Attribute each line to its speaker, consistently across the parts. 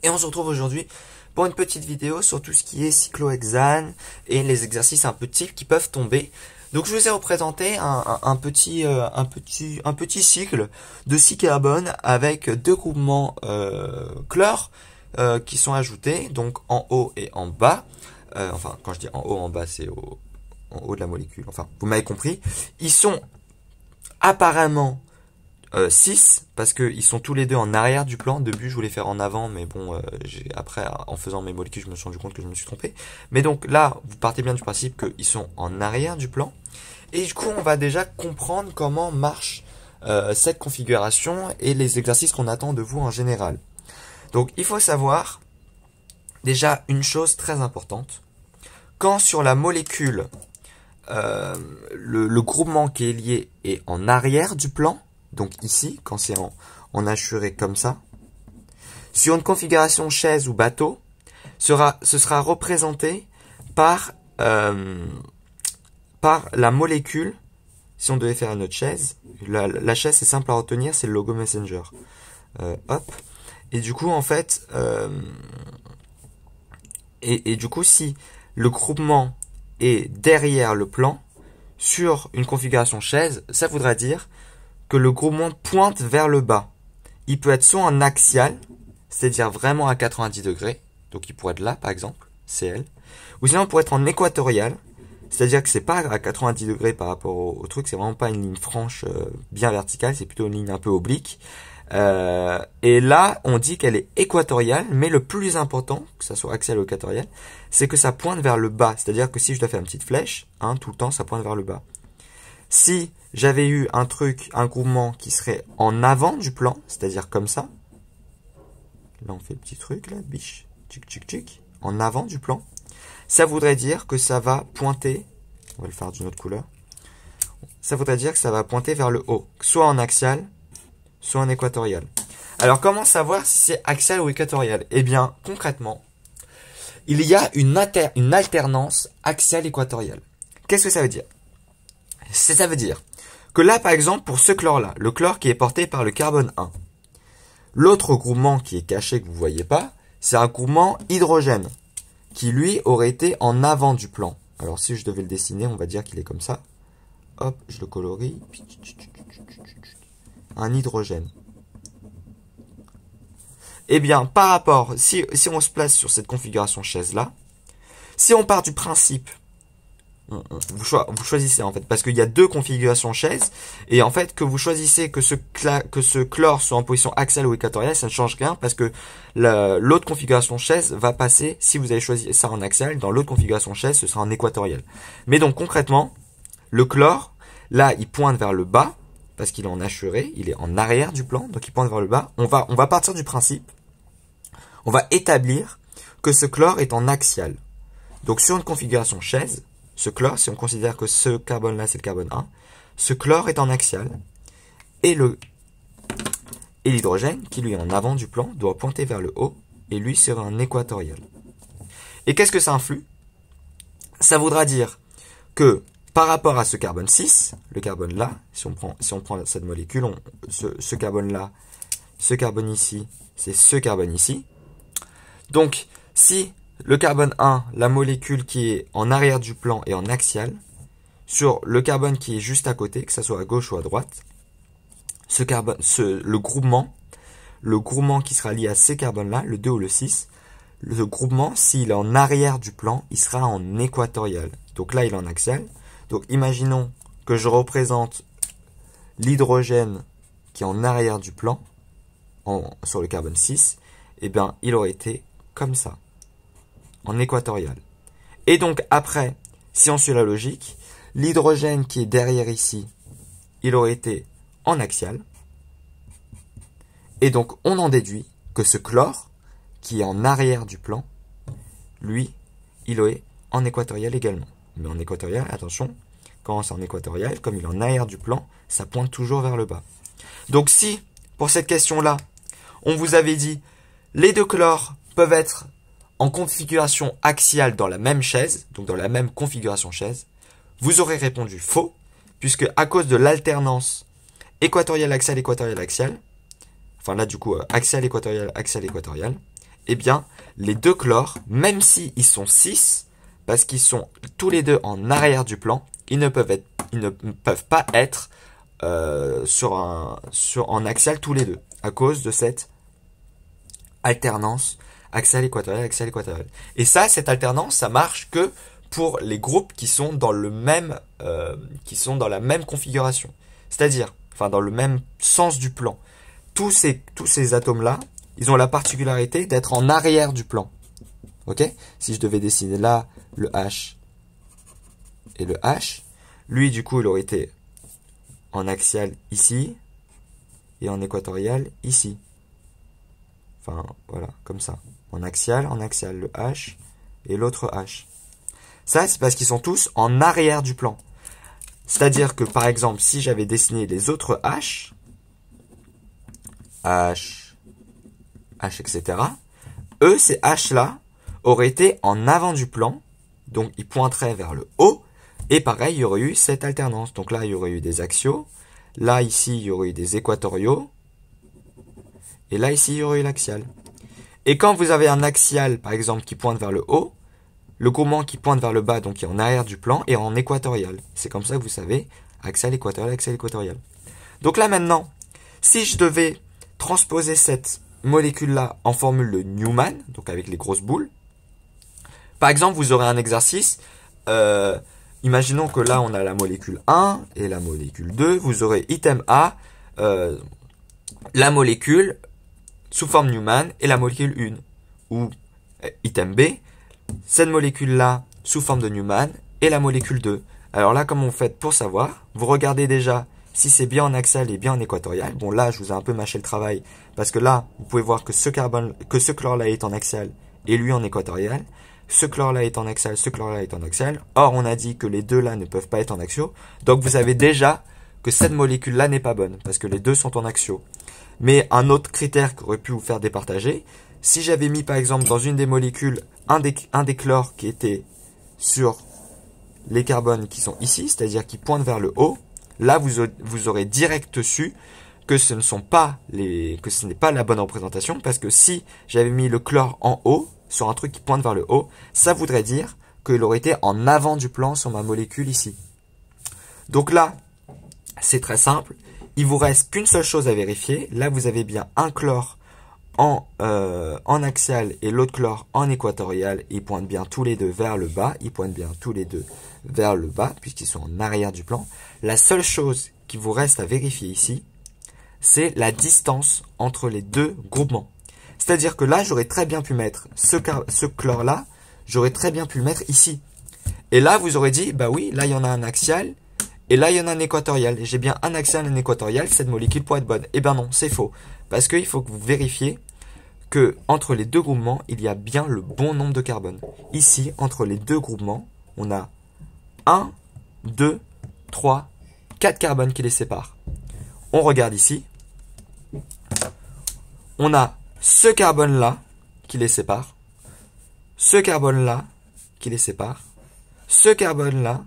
Speaker 1: Et on se retrouve aujourd'hui pour une petite vidéo sur tout ce qui est cyclohexane et les exercices un peu types qui peuvent tomber. Donc je vous ai représenté un petit cycle de 6 carbones avec deux groupements chlore qui sont ajoutés, donc en haut et en bas. Enfin, quand je dis en haut, en bas, c'est en haut de la molécule. Enfin, vous m'avez compris. Ils sont apparemment 6 parce qu'ils sont tous les deux en arrière du plan. De début je voulais faire en avant, mais bon, après en faisant mes molécules je me suis rendu compte que je me suis trompé. Mais donc là vous partez bien du principe qu'ils sont en arrière du plan. Et du coup on va déjà comprendre comment marche cette configuration et les exercices qu'on attend de vous en général. Donc il faut savoir déjà une chose très importante. Quand sur la molécule le groupement qui est lié est en arrière du plan, donc ici, quand c'est en hachuré comme ça, sur une configuration chaise ou bateau, ce sera représenté par la molécule. Si on devait faire une autre chaise, la chaise c'est simple à retenir, c'est le logo Messenger. Hop. Et du coup, en fait, et du coup, si le groupement est derrière le plan, sur une configuration chaise, ça voudra dire que le groupement pointe vers le bas. Il peut être soit en axial, c'est-à-dire vraiment à 90 degrés, donc il pourrait être là par exemple, CL, ou sinon il pourrait être en équatorial, c'est-à-dire que c'est pas à 90 degrés par rapport au truc, c'est vraiment pas une ligne franche bien verticale, c'est plutôt une ligne un peu oblique. Et là, on dit qu'elle est équatoriale, mais le plus important, que ça soit axial ou équatorial, c'est que ça pointe vers le bas, c'est-à-dire que si je dois faire une petite flèche, tout le temps ça pointe vers le bas. Si j'avais eu un groupement qui serait en avant du plan, c'est-à-dire comme ça. Là, on fait le petit truc, là, biche, tchic, tchic, tchic, en avant du plan. Ça voudrait dire que ça va pointer, on va le faire d'une autre couleur. Ça voudrait dire que ça va pointer vers le haut, soit en axial, soit en équatorial. Alors, comment savoir si c'est axial ou équatorial? Eh bien, concrètement, il y a une alternance axiale-équatoriale. Qu'est-ce que ça veut dire? Ça veut dire que là, par exemple, pour ce chlore-là, le chlore qui est porté par le carbone 1, l'autre groupement qui est caché que vous ne voyez pas, c'est un groupement hydrogène, qui lui aurait été en avant du plan. Alors si je devais le dessiner, on va dire qu'il est comme ça. Hop, je le colorie. Un hydrogène. Eh bien, par rapport, si on se place sur cette configuration chaise-là, si on part du principe, vous choisissez en fait, parce qu'il y a deux configurations chaises, et en fait que vous choisissez que ce chlore soit en position axiale ou équatoriale, ça ne change rien, parce que l'autre configuration chaise va passer, si vous avez choisi ça en axial, dans l'autre configuration chaise, ce sera en équatorial. Mais donc concrètement, le chlore, là il pointe vers le bas, parce qu'il est en hachuré, il est en arrière du plan, donc il pointe vers le bas. On va partir du principe, on va établir que ce chlore est en axial. Donc sur une configuration chaise, ce chlore, si on considère que ce carbone-là, c'est le carbone 1, ce chlore est en axial, et l'hydrogène, qui lui est en avant du plan, doit pointer vers le haut, et lui sera en équatorial. Et qu'est-ce que ça influe? Ça voudra dire que, par rapport à ce carbone 6, le carbone là, si on prend cette molécule, ce carbone-là, ce carbone ici, c'est ce carbone ici. Donc, si le carbone 1, la molécule qui est en arrière du plan et en axial, sur le carbone qui est juste à côté, que ce soit à gauche ou à droite, le groupement qui sera lié à ces carbones-là, le 2 ou le 6, le groupement, s'il est en arrière du plan, il sera en équatorial. Donc là, il est en axial. Donc imaginons que je représente l'hydrogène qui est en arrière du plan, sur le carbone 6, eh bien, il aurait été comme ça, en équatorial. Et donc après, si on suit la logique, l'hydrogène qui est derrière ici, il aurait été en axial. Et donc on en déduit que ce chlore, qui est en arrière du plan, lui, il est en équatorial également. Mais en équatorial, attention, quand c'est en équatorial, comme il est en arrière du plan, ça pointe toujours vers le bas. Donc si, pour cette question-là, on vous avait dit, les deux chlores peuvent être en configuration axiale dans la même chaise, donc dans la même configuration chaise, vous aurez répondu faux, puisque à cause de l'alternance équatorial-axial, équatorial-axial, enfin là du coup axial-équatorial, axial-équatorial, eh bien, les deux chlores, même s'ils sont 6, parce qu'ils sont tous les deux en arrière du plan, ils ne peuvent pas être en axial tous les deux, à cause de cette alternance axiale équatoriale. Et ça, cette alternance, ça marche que pour les groupes qui sont dans la même configuration. C'est-à-dire, enfin, dans le même sens du plan. Tous ces atomes-là, ils ont la particularité d'être en arrière du plan. Ok? Si je devais dessiner là, le H et le H, lui, du coup, il aurait été en axial ici, et en équatorial ici. Enfin, voilà, comme ça. En axial, le H, et l'autre H. Ça, c'est parce qu'ils sont tous en arrière du plan. C'est-à-dire que, par exemple, si j'avais dessiné les autres H, etc., eux, ces H-là, auraient été en avant du plan, donc ils pointeraient vers le haut, et pareil, il y aurait eu cette alternance. Donc là, il y aurait eu des axiaux, là, ici, il y aurait eu des équatoriaux, et là, ici, il y aurait eu l'axial. Et quand vous avez un axial, par exemple, qui pointe vers le haut, le groupement qui pointe vers le bas, donc qui est en arrière du plan, est en équatorial. C'est comme ça que vous savez, axial, équatorial. Donc là, maintenant, si je devais transposer cette molécule-là en formule de Newman, donc avec les grosses boules, par exemple, vous aurez un exercice, imaginons que là, on a la molécule 1 et la molécule 2, vous aurez item A, la molécule sous forme Newman et la molécule 1. Ou item B, cette molécule-là sous forme de Newman et la molécule 2. Alors là, comment vous faites pour savoir? Vous regardez déjà si c'est bien en axial et bien en équatorial. Bon, là, je vous ai un peu mâché le travail parce que là, vous pouvez voir que ce chlore-là est en axial et lui en équatorial. Ce chlore-là est en axial, ce chlore-là est en axial. Or, on a dit que les deux-là ne peuvent pas être en axiaux. Donc, vous savez déjà que cette molécule-là n'est pas bonne parce que les deux sont en axiaux. Mais un autre critère qui aurait pu vous faire départager, si j'avais mis par exemple dans une des molécules un des chlores qui était sur les carbones qui sont ici, c'est-à-dire qui pointent vers le haut, là vous aurez direct su que ce n'est pas la bonne représentation, parce que si j'avais mis le chlore en haut, sur un truc qui pointe vers le haut, ça voudrait dire qu'il aurait été en avant du plan sur ma molécule ici. Donc là, c'est très simple. Il vous reste qu'une seule chose à vérifier. Là, vous avez bien un chlore en axial et l'autre chlore en équatorial. Ils pointent bien tous les deux vers le bas. Puisqu'ils sont en arrière du plan. La seule chose qui vous reste à vérifier ici, c'est la distance entre les deux groupements. C'est-à-dire que là, j'aurais très bien pu mettre ce chlore-là, j'aurais très bien pu le mettre ici. Et là, vous aurez dit, bah oui, là, il y en a un axial. Et là, il y en a un équatorial. J'ai bien un axial et un équatorial. Cette molécule pourrait être bonne. Eh bien non, c'est faux. Parce qu'il faut que vous vérifiez que entre les deux groupements, il y a bien le bon nombre de carbone. Ici, entre les deux groupements, on a 1, 2, 3, 4 carbones qui les séparent. On regarde ici. On a ce carbone-là qui les sépare. Ce carbone-là qui les sépare. Ce carbone-là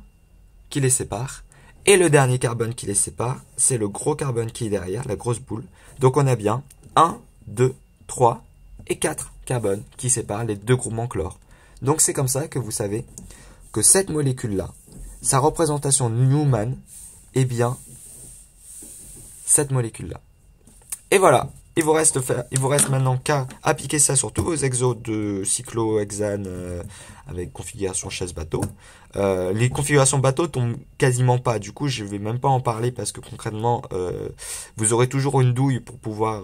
Speaker 1: qui les sépare. Et le dernier carbone qui les sépare, c'est le gros carbone qui est derrière, la grosse boule. Donc on a bien 1, 2, 3 et 4 carbones qui séparent les deux groupements chlore. Donc c'est comme ça que vous savez que cette molécule-là, sa représentation Newman est bien cette molécule-là. Et voilà, il vous reste maintenant qu'à appliquer ça sur tous vos exos de cyclohexane avec configuration chaise-bateau. Les configurations bateau tombent quasiment pas. Du coup, je vais même pas en parler parce que concrètement, vous aurez toujours une douille pour pouvoir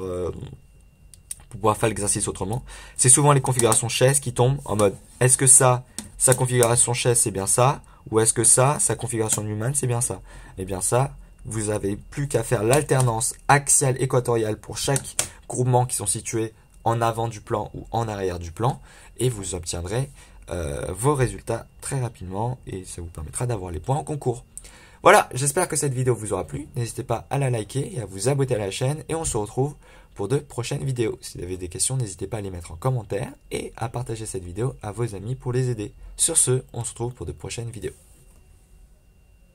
Speaker 1: faire l'exercice autrement. C'est souvent les configurations chaise qui tombent en mode est-ce que ça, sa configuration chaise c'est bien ça, ou est-ce que ça, sa configuration Newman c'est bien ça. Et bien ça, vous avez plus qu'à faire l'alternance axiale équatoriale pour chaque groupement qui sont situés en avant du plan ou en arrière du plan, et vous obtiendrez vos résultats très rapidement, et ça vous permettra d'avoir les points en concours. Voilà, j'espère que cette vidéo vous aura plu. N'hésitez pas à la liker et à vous abonner à la chaîne, et on se retrouve pour de prochaines vidéos. Si vous avez des questions, n'hésitez pas à les mettre en commentaire et à partager cette vidéo à vos amis pour les aider. Sur ce, on se retrouve pour de prochaines vidéos.